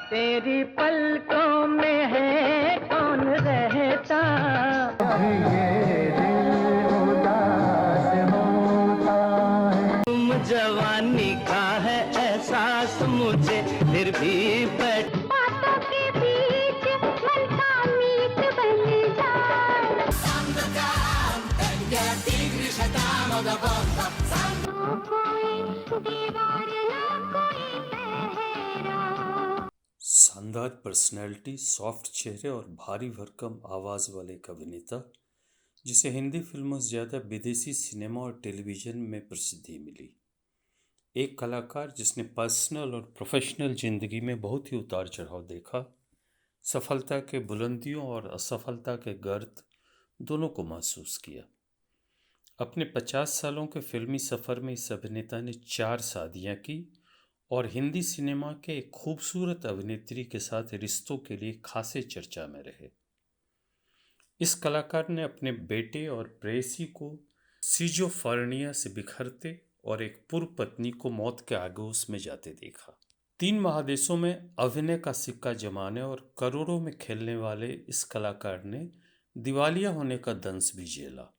तेरी पलकों में है कौन रहता, अभी ये दिल उदास होता है। तुम जवानी का है एहसास मुझे, फिर भी बैठ बातों के बीच मन का मीत बन जाए। कोई दीवार ना कोई पहरा। शानदार पर्सनैलिटी, सॉफ्ट चेहरे और भारी भरकम आवाज़ वाले एक अभिनेता जिसे हिंदी फिल्मों से ज़्यादा विदेशी सिनेमा और टेलीविज़न में प्रसिद्धि मिली। एक कलाकार जिसने पर्सनल और प्रोफेशनल ज़िंदगी में बहुत ही उतार चढ़ाव देखा, सफलता के बुलंदियों और असफलता के गर्त दोनों को महसूस किया। अपने 50 सालों के फिल्मी सफ़र में इस अभिनेता ने 4 शादियां की और हिंदी सिनेमा के एक खूबसूरत अभिनेत्री के साथ रिश्तों के लिए खासे चर्चा में रहे। इस कलाकार ने अपने बेटे और प्रेयसी को सिजोफ्रेनिया से बिखरते और एक पूर्व पत्नी को मौत के आगोश में जाते देखा। 3 महादेशों में अभिनय का सिक्का जमाने और करोड़ों में खेलने वाले इस कलाकार ने दिवालिया होने का दंश भी झेला।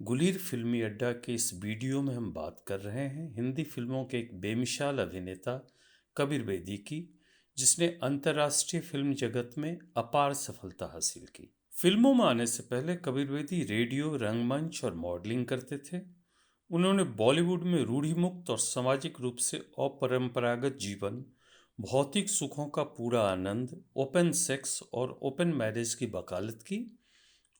गुलीर फिल्मी अड्डा के इस वीडियो में हम बात कर रहे हैं हिंदी फिल्मों के एक बेमिसाल अभिनेता कबीर बेदी की, जिसने अंतर्राष्ट्रीय फिल्म जगत में अपार सफलता हासिल की। फिल्मों में आने से पहले कबीर बेदी रेडियो, रंगमंच और मॉडलिंग करते थे। उन्होंने बॉलीवुड में रूढ़िमुक्त और सामाजिक रूप से अपरंपरागत जीवन, भौतिक सुखों का पूरा आनंद, ओपन सेक्स और ओपन मैरिज की वकालत की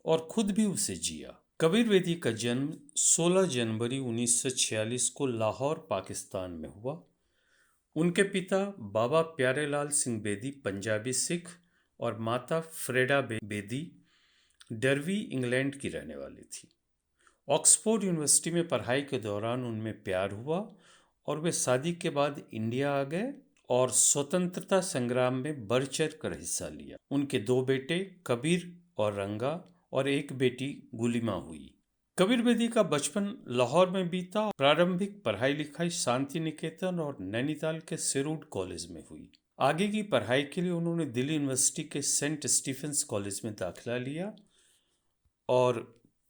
और खुद भी उसे जिया। कबीर बेदी का जन्म 16 जनवरी 1946 को लाहौर, पाकिस्तान में हुआ। उनके पिता बाबा प्यारेलाल सिंह बेदी पंजाबी सिख और माता फ्रेडा बेदी डरवी, इंग्लैंड की रहने वाली थी। ऑक्सफोर्ड यूनिवर्सिटी में पढ़ाई के दौरान उनमें प्यार हुआ और वे शादी के बाद इंडिया आ गए और स्वतंत्रता संग्राम में बढ़ चढ़ कर हिस्सा लिया। उनके 2 बेटे कबीर और रंगा और एक बेटी गुलिमा हुई। कबीर बेदी का बचपन लाहौर में बीता। प्रारंभिक पढ़ाई लिखाई शांति निकेतन और नैनीताल के सिरूड कॉलेज में हुई। आगे की पढ़ाई के लिए उन्होंने दिल्ली यूनिवर्सिटी के सेंट स्टीफेंस कॉलेज में दाखिला लिया और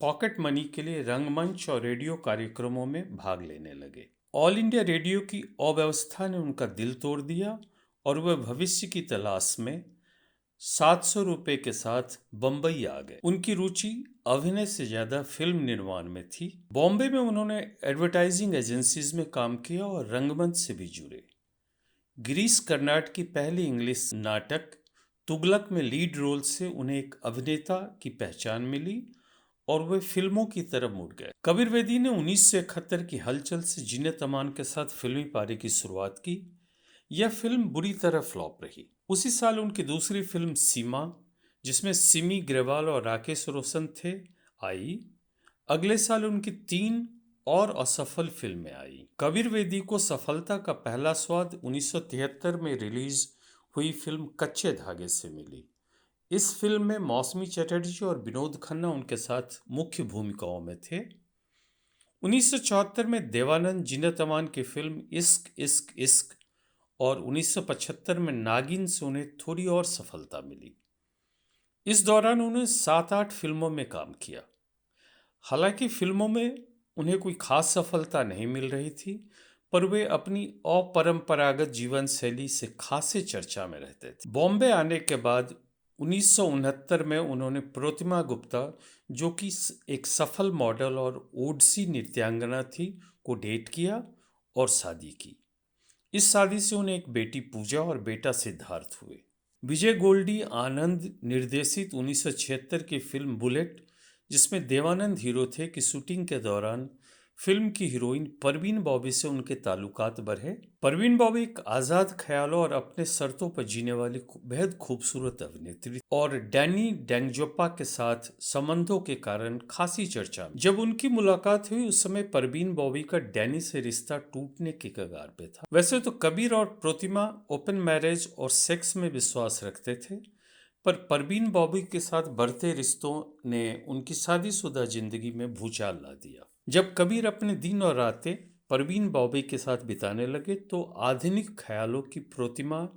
पॉकेट मनी के लिए रंगमंच और रेडियो कार्यक्रमों में भाग लेने लगे। ऑल इंडिया रेडियो की अव्यवस्था ने उनका दिल तोड़ दिया और वह भविष्य की तलाश में 700 रुपये के साथ बम्बई आ गए। उनकी रुचि अभिनय से ज्यादा फिल्म निर्माण में थी। बॉम्बे में उन्होंने एडवर्टाइजिंग एजेंसीज में काम किया और रंगमंच से भी जुड़े। गिरीश कर्नाड की पहली इंग्लिश नाटक तुगलक में लीड रोल से उन्हें एक अभिनेता की पहचान मिली और वे फिल्मों की तरफ मुड़ गए। कबीर बेदी ने 1971 की हलचल से जीनत अमान के साथ फिल्मी पारी की शुरुआत की। यह फिल्म बुरी तरह फ्लॉप रही। उसी साल उनकी दूसरी फिल्म सीमा, जिसमें सिमी ग्रेवाल और राकेश रोशन थे, आई। अगले साल उनकी 3 और असफल फिल्में आई। कबीर बेदी को सफलता का पहला स्वाद 1973 में रिलीज हुई फिल्म कच्चे धागे से मिली। इस फिल्म में मौसमी चटर्जी और विनोद खन्ना उनके साथ मुख्य भूमिकाओं में थे। 1974 में देवानंद जीनत अमान की फिल्म इश्क इश्क इश्क और 1975 में नागिन से उन्हें थोड़ी और सफलता मिली। इस दौरान उन्होंने 7-8 फिल्मों में काम किया। हालांकि फिल्मों में उन्हें कोई खास सफलता नहीं मिल रही थी, पर वे अपनी अपरंपरागत जीवन शैली से खासे चर्चा में रहते थे। बॉम्बे आने के बाद 1969 में उन्होंने प्रोतिमा गुप्ता, जो कि एक सफल मॉडल और ओडिसी नृत्यांगना थी, को डेट किया और शादी की। इस शादी से उन्हें एक बेटी पूजा और बेटा सिद्धार्थ हुए। विजय गोल्डी आनंद निर्देशित 1976 की फिल्म बुलेट, जिसमें देवानंद हीरो थे, की शूटिंग के दौरान फिल्म की हीरोइन परवीन बॉबी से उनके ताल्लुकात बढ़े। परवीन बॉबी एक आज़ाद ख्यालों और अपने शर्तों पर जीने वाली बेहद खूबसूरत अभिनेत्री और डैनी डेंगजोपा के साथ संबंधों के कारण खासी चर्चा में। जब उनकी मुलाकात हुई उस समय परवीन बॉबी का डैनी से रिश्ता टूटने के कगार पे था। वैसे तो कबीर और प्रोतिमा ओपन मैरिज और सेक्स में विश्वास रखते थे, पर परवीन बॉबी के साथ बढ़ते रिश्तों ने उनकी शादीशुदा जिंदगी में भूचाल ला दिया। जब कबीर अपने दिन और रातें परवीन बॉबी के साथ बिताने लगे तो आधुनिक ख्यालों की प्रतिमा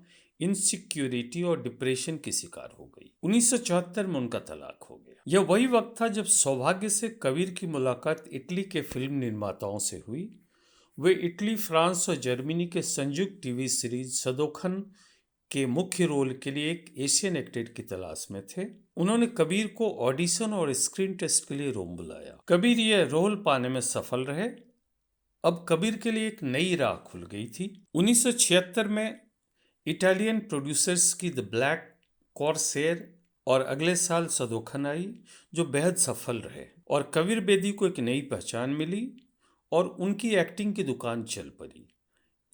इनसिक्योरिटी और डिप्रेशन की शिकार हो गई। 1974 में उनका तलाक हो गया। यह वही वक्त था जब सौभाग्य से कबीर की मुलाकात इटली के फिल्म निर्माताओं से हुई। वे इटली, फ्रांस और जर्मनी के संयुक्त टीवी सीरीज सदोखन के मुख्य रोल के लिए एक एशियन एक्टर की तलाश में थे। उन्होंने कबीर को ऑडिशन और स्क्रीन टेस्ट के लिए रोम बुलाया। कबीर यह रोल पाने में सफल रहे। अब कबीर के लिए एक नई राह खुल गई थी। 1976 में इटालियन प्रोड्यूसर्स की द ब्लैक कॉर्सेयर और अगले साल सदोखन आई, जो बेहद सफल रहे और कबीर बेदी को एक नई पहचान मिली और उनकी एक्टिंग की दुकान चल पड़ी।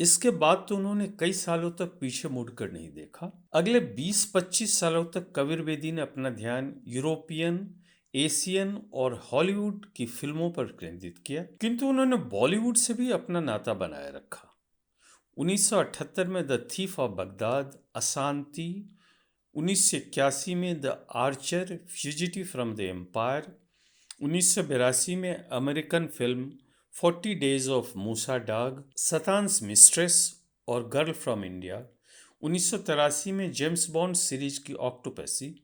इसके बाद तो उन्होंने कई सालों तक पीछे मुड़कर नहीं देखा। अगले 20-25 सालों तक कबीर बेदी ने अपना ध्यान यूरोपियन, एशियन और हॉलीवुड की फिल्मों पर केंद्रित किया, किंतु उन्होंने बॉलीवुड से भी अपना नाता बनाए रखा। 1978 में the thief of Baghdad, Ashanti, 1981 में the archer, fugitive from the empire, 1982 में American film 40 days of Musa Dagh, Satan's mistress और गर्ल फ्रॉम इंडिया, 1983 में जेम्स बॉन्ड सीरीज की ऑक्टोपसी,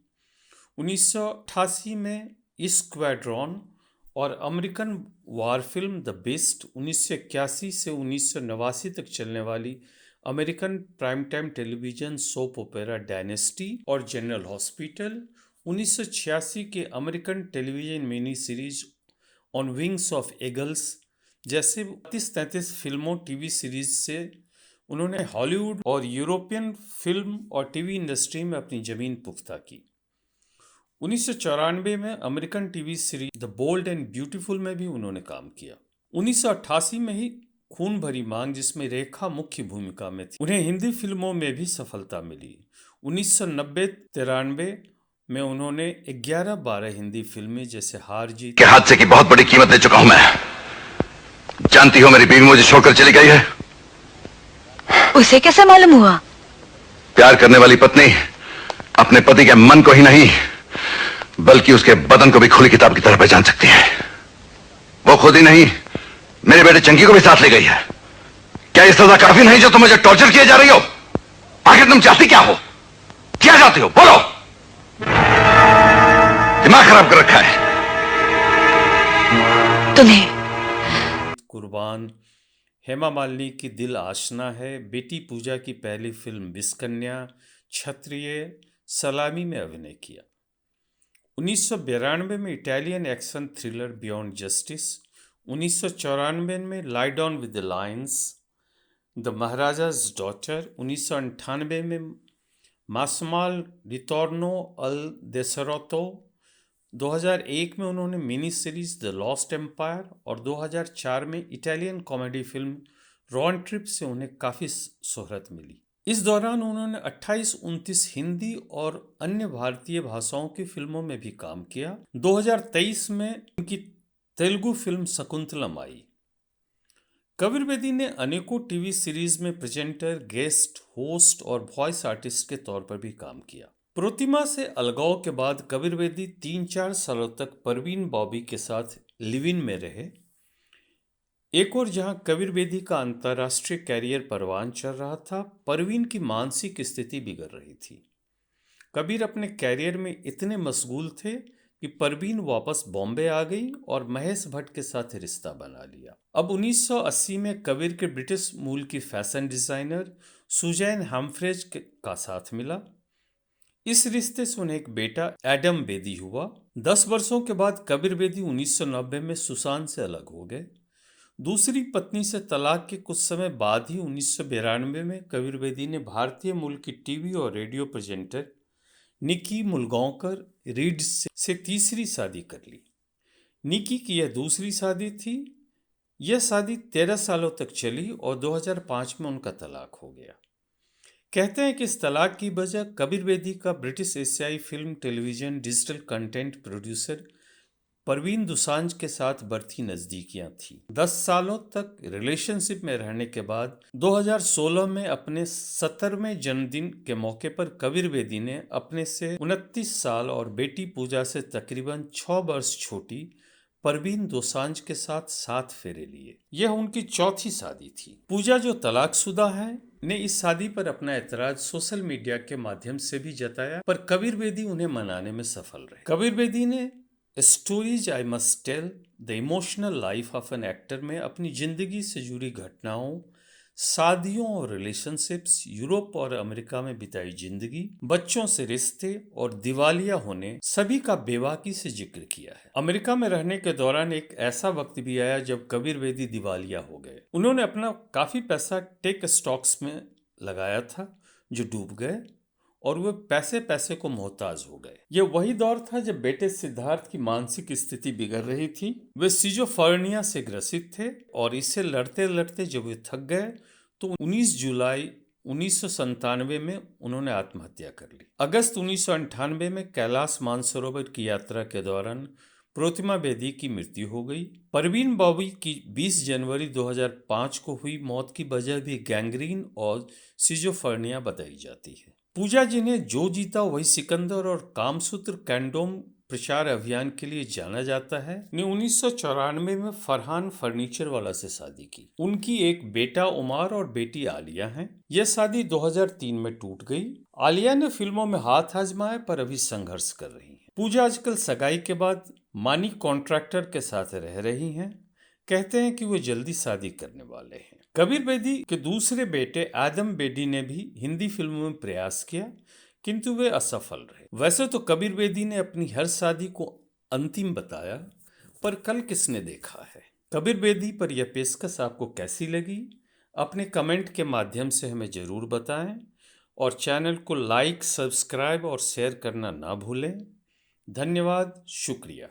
1988 में स्क्वाड्रॉन और American war film the best, 1981 से 1989 तक चलने वाली American prime time television soap opera Dynasty और जनरल हॉस्पिटल, 1986 के American television mini series on wings of eagles जैसे 32-33 फिल्मों टीवी सीरीज से उन्होंने हॉलीवुड और यूरोपियन फिल्म और टीवी इंडस्ट्री में अपनी जमीन पुख्ता की। 1994 में American TV series the bold and beautiful में भी उन्होंने काम किया। 1988 में ही खून भरी मांग, जिसमें रेखा मुख्य भूमिका में थी, उन्हें हिंदी फिल्मों में भी सफलता मिली। 1990-93 में उन्होंने 11-12 हिंदी फिल्में जैसे हार जीत के हादसे की बहुत बड़ी कीमत दे चुका हूं मैं। जानती हो मेरी बीवी मुझे छोड़कर चली गई है। उसे कैसे मालूम हुआ? प्यार करने वाली पत्नी अपने पति के मन को ही नहीं बल्कि उसके बदन को भी खुली किताब की तरह पहचान सकती है। वो खुद ही नहीं, मेरे बेटे चंकी को भी साथ ले गई है। क्या ये सजा काफी नहीं जो तुम मुझे टॉर्चर किए जा रही हो? आखिर तुम चाहती क्या हो? क्या चाहती हो? बोलो। दिमाग खराब कर रखा है तुम्हें। कुर्बान, हेमा मालिनी की दिल आशना है, बेटी पूजा की पहली फिल्म विस्कन्या, क्षत्रिय, सलामी में अभिनय किया। 1992 में Italian action thriller beyond justice, 1994 में lie down with the lions, the Maharaja's daughter, 1998 में मासमाल रिटोर्नो अल देसरोतो, 2001 में उन्होंने mini series the lost empire और 2004 में इटालियन कॉमेडी फिल्म रॉन ट्रिप से उन्हें काफ़ी शोहरत मिली। इस दौरान उन्होंने 28-29 हिंदी और अन्य भारतीय भाषाओं की फिल्मों में भी काम किया। 2023 में उनकी तेलुगु फिल्म शकुंतलम आई। कबीर बेदी ने अनेकों टीवी सीरीज में प्रेजेंटर, गेस्ट, होस्ट और वॉइस आर्टिस्ट के तौर पर भी काम किया। प्रतिमा से अलगाव के बाद कबीर बेदी 3-4 सालों तक परवीन बॉबी के साथ लिव इन में रहे। एक और जहां कबीर बेदी का अंतर्राष्ट्रीय कैरियर परवान चल रहा था, परवीन की मानसिक स्थिति बिगड़ रही थी। कबीर अपने कैरियर में इतने मशगूल थे कि परवीन वापस बॉम्बे आ गई और महेश भट्ट के साथ रिश्ता बना लिया। अब 1980 में कबीर के ब्रिटिश मूल की फैशन डिजाइनर सुजैन हम्फ्रेज का साथ मिला। इस रिश्ते से उन्हें एक बेटा एडम बेदी हुआ। 10 वर्षों के बाद कबीर बेदी 1990 में सुशांत से अलग हो गए। दूसरी पत्नी से तलाक के कुछ समय बाद ही 1992 में कबीर बेदी ने भारतीय मूल की टीवी और रेडियो प्रेजेंटर निकी मुलगांवकर रीड से तीसरी शादी कर ली। निकी की यह दूसरी शादी थी। यह शादी 13 सालों तक चली और 2005 में उनका तलाक हो गया। कहते हैं कि इस तलाक की वजह कबीर बेदी का ब्रिटिश एशियाई film, television, digital content producer Parveen Dosanjh के साथ बढ़ती नज़दीकियां थी। 10 सालों तक रिलेशनशिप में रहने के बाद 2016 में अपने 70वें जन्मदिन के मौके पर कबीर बेदी ने अपने से 29 साल और बेटी पूजा से तकरीबन 6 वर्ष छोटी परवीन दोसांझ के साथ 7 फेरे लिए। यह उनकी चौथी शादी थी। पूजा, जो तलाकशुदा है, ने इस शादी पर अपना ऐतराज सोशल मीडिया के माध्यम से भी जताया, पर कबीर बेदी उन्हें मनाने में सफल रहे। कबीर बेदी ने stories I must tell the emotional life of an actor में अपनी जिंदगी से जुड़ी घटनाओं, शादियों और रिलेशनशिप्स, यूरोप और अमेरिका में बिताई जिंदगी, बच्चों से रिश्ते और दिवालिया होने, सभी का बेबाकी से जिक्र किया है। अमेरिका में रहने के दौरान एक ऐसा वक्त भी आया जब कबीर बेदी दिवालिया हो गए। उन्होंने अपना काफी पैसा टेक स्टॉक्स में लगाया था जो डूब गए और वे पैसे पैसे को मोहताज हो गए। यह वही दौर था जब बेटे सिद्धार्थ की मानसिक स्थिति बिगड़ रही थी। वे सिजोफ्रेनिया से ग्रसित थे और इससे लड़ते लड़ते जब वे थक गए तो 19 जुलाई 1997 में उन्होंने आत्महत्या कर ली। अगस्त 1998 में कैलाश मानसरोवर की यात्रा के दौरान प्रोतिमा बेदी की मृत्यु हो गई। परवीन बॉबी की 20 जनवरी 2005 को हुई मौत की वजह भी गैंग्रीन और सिजोफ्रेनिया बताई जाती है। पूजा, जिन्हें जो जीता वही सिकंदर और कामसूत्र कैंडोम प्रचार अभियान के लिए जाना जाता है, ने 1994 में फरहान फर्नीचर वाला से शादी की। उनकी एक बेटा उमार और बेटी आलिया हैं। यह शादी 2003 में टूट गई। आलिया ने फिल्मों में हाथ आजमाए पर अभी संघर्ष कर रही हैं। पूजा आजकल सगाई के बाद मानी कॉन्ट्रैक्टर के साथ रह रही हैं। कहते हैं कि वो जल्दी शादी करने वाले हैं। कबीर बेदी के दूसरे बेटे आदम बेदी ने भी हिंदी फिल्मों में प्रयास किया, किंतु वे असफल रहे। वैसे तो कबीर बेदी ने अपनी हर शादी को अंतिम बताया, पर कल किसने देखा है। कबीर बेदी पर यह पेशकश आपको कैसी लगी? अपने कमेंट के माध्यम से हमें जरूर बताएं और चैनल को लाइक, सब्सक्राइब और शेयर करना ना भूलें। धन्यवाद, शुक्रिया।